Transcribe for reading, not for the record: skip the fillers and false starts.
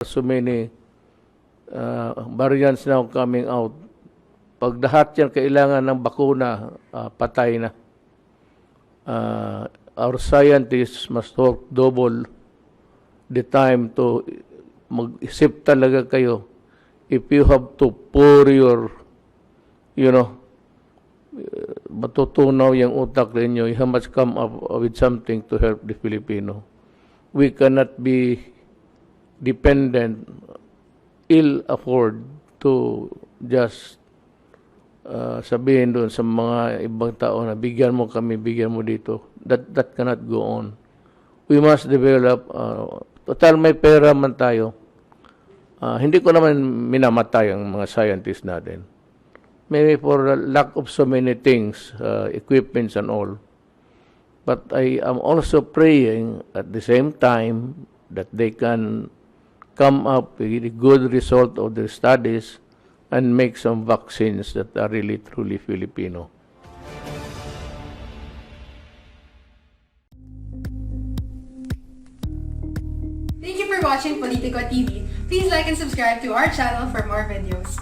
so many variants now coming out. Pag lahat yan kailangan ng bakuna, patay na. Our scientists must work double the time to mag-isip talaga kayo. If you have to pour your, matutunaw yung utak ninyo, you must come up with something to help the Filipino. We cannot be dependent, ill afford to just sabihin doon sa mga ibang tao na bigyan mo kami, bigyan mo dito. That cannot go on. We must develop, total may pera man tayo. Hindi ko naman minamatay ang mga scientists natin. Maybe for lack of so many things, equipments and all. But I am also praying at the same time that they can come up with a good result of their studies and make some vaccines that are really truly Filipino. Thank you for watching Politico TV. Please like and subscribe to our channel for more videos.